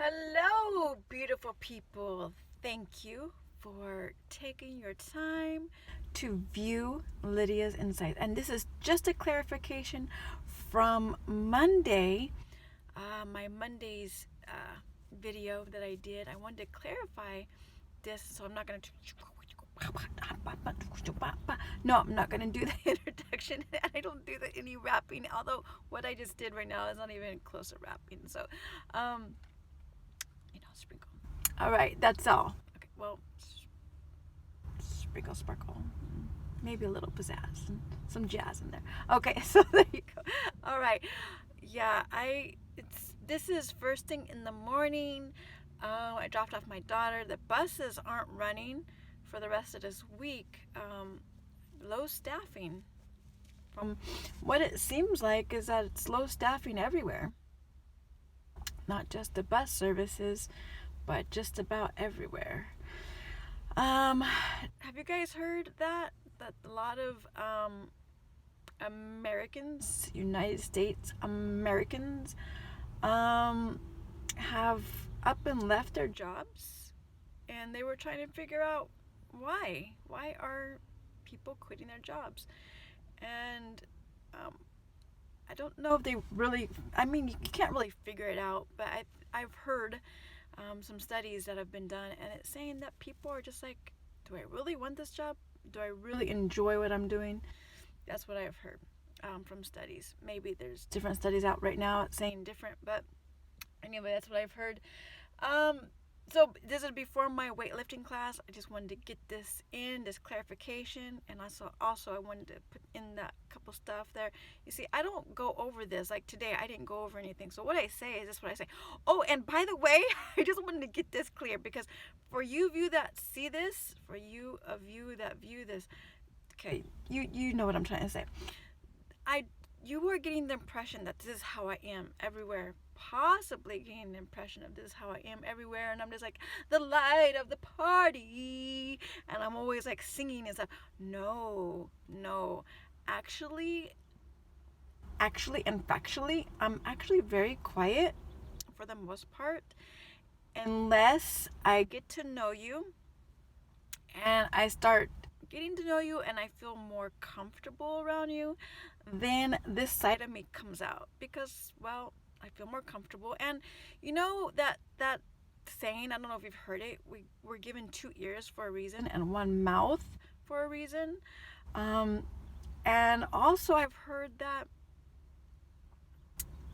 Hello, beautiful people. Thank you for taking your time to view Lydia's Insights. And this is just a clarification from Monday, my Monday's video that I did. I wanted to clarify this, so I'm not going to. No, I'm not going to do the introduction. I don't do any rapping, although what I just did right now is not even close to rapping. So, sprinkle. All right, that's all. Okay, well, sprinkle, sparkle. Maybe a little pizzazz and some jazz in there. Okay, so there you go. All right, yeah, this is first thing in the morning. I dropped off my daughter. The buses aren't running for the rest of this week. Low staffing. From what it seems like is that it's low staffing everywhere. Not just the bus services, but just about everywhere. Have you guys heard that a lot of Americans, United States Americans, have up and left their jobs, and they were trying to figure out why. Why are people quitting their jobs? And I don't know if they really. I mean, you can't really figure it out, but I've heard some studies that have been done, and it's saying that people are just like, do I really want this job? Do I really enjoy what I'm doing? That's what I've heard from studies. Maybe there's different studies out right now saying different, but anyway, that's what I've heard. So this is before my weightlifting class. I just wanted to get this clarification, and also I wanted to put in that couple stuff there. You see, I don't go over this. Like today, I didn't go over anything. So what I say is this: what I say. Oh, and by the way, I just wanted to get this clear because for you that see this, for you that view this, okay, you know what I'm trying to say. You are getting the impression that this is how I am everywhere. Possibly getting the impression of this is how I am everywhere, and I'm just like the light of the party, and I'm always like singing and stuff. No, actually, and factually, I'm actually very quiet for the most part, unless I get to know you, and I start getting to know you and I feel more comfortable around you, then this side of me comes out because, well, I feel more comfortable. And you know that saying, I don't know if you've heard it, we're given two ears for a reason and one mouth for a reason. And also I've heard that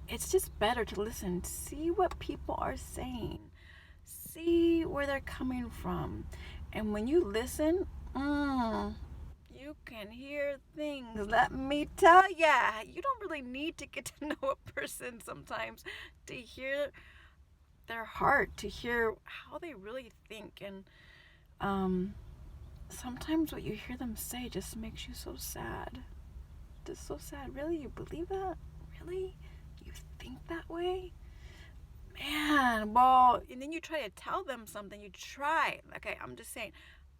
it's just better to listen, see what people are saying, see where they're coming from. And when you listen, you can hear things. Let me tell ya, you don't really need to get to know a person sometimes to hear their heart, to hear how they really think. And sometimes what you hear them say just makes you so sad. Just so sad. Really? You believe that? Really? You think that way? Man, well, and then you try to tell them something. You try. Okay, I'm just saying.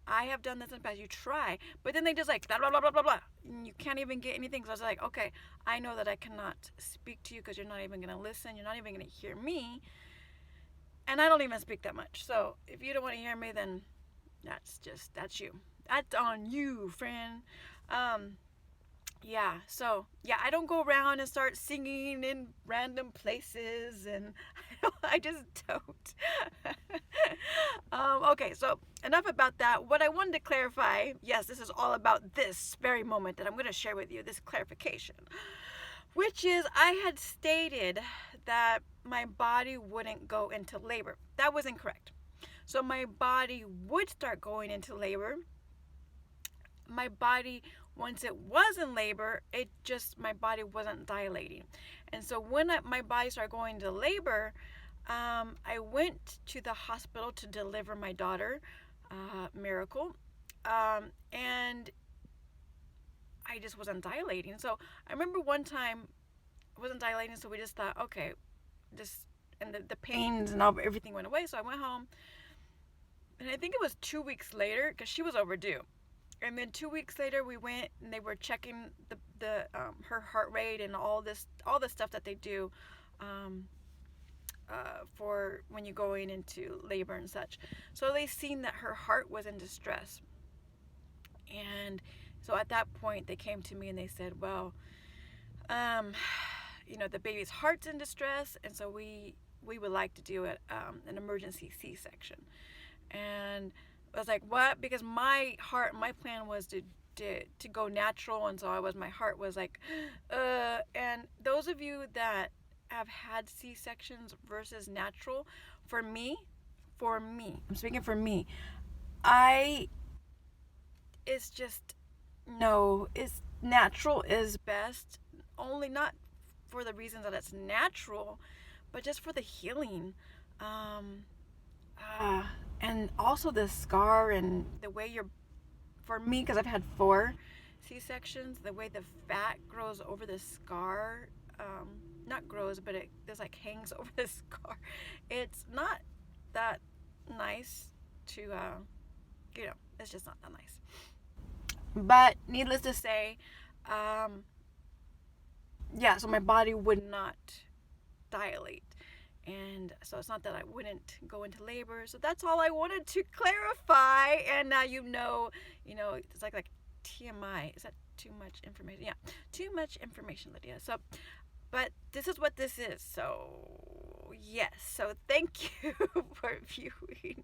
I have done this in the past. You try, but then they just like blah blah blah blah blah blah. And you can't even get anything. So I was like, okay, I know that I cannot speak to you because you're not even gonna listen. You're not even gonna hear me, and I don't even speak that much. So if you don't want to hear me, then that's you. That's on you, friend. Yeah, so yeah, I don't go around and start singing in random places, and I just don't. Okay, so enough about that. What I wanted to clarify, yes, this is all about this very moment that I'm going to share with you, this clarification, which is I had stated that my body wouldn't go into labor. That was incorrect. So my body would start going into labor. My body, once it was in labor, my body wasn't dilating. And so when my body started going into labor, I went to the hospital to deliver my daughter, Miracle, and I just wasn't dilating. So I remember one time I wasn't dilating, so we just thought, okay, and the pains and everything went away. So I went home, and I think it was 2 weeks later because she was overdue. And then 2 weeks later, we went and they were checking her heart rate and all the stuff that they do for when you're going into labor and such. So they seen that her heart was in distress. And so at that point, they came to me and they said, well, the baby's heart's in distress, and so we would like to do an emergency C-section. And I was like, what? Because my plan was to go natural, and so my heart was like, and those of you that have had C-sections versus natural, for me, I'm speaking for me, it's just, no, it's natural is best, only not for the reasons that it's natural, but just for the healing. And also the scar and the way for me, because I've had 4 C-sections, the way the fat grows over the scar, not grows, but it just like hangs over the scar. It's not that nice to, it's just not that nice. But needless to say, so my body would not dilate. And so it's not that I wouldn't go into labor. So that's all I wanted to clarify. And now it's like TMI. Is that too much information? Yeah, too much information, Lydia. So, but this is what this is. So, yes. So thank you for viewing.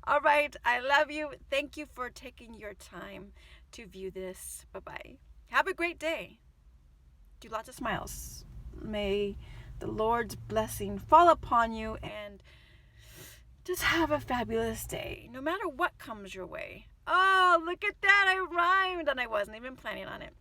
All right. I love you. Thank you for taking your time to view this. Bye-bye. Have a great day. Do lots of smiles. May the Lord's blessing fall upon you, and just have a fabulous day, no matter what comes your way. Oh, look at that. I rhymed, and I wasn't even planning on it.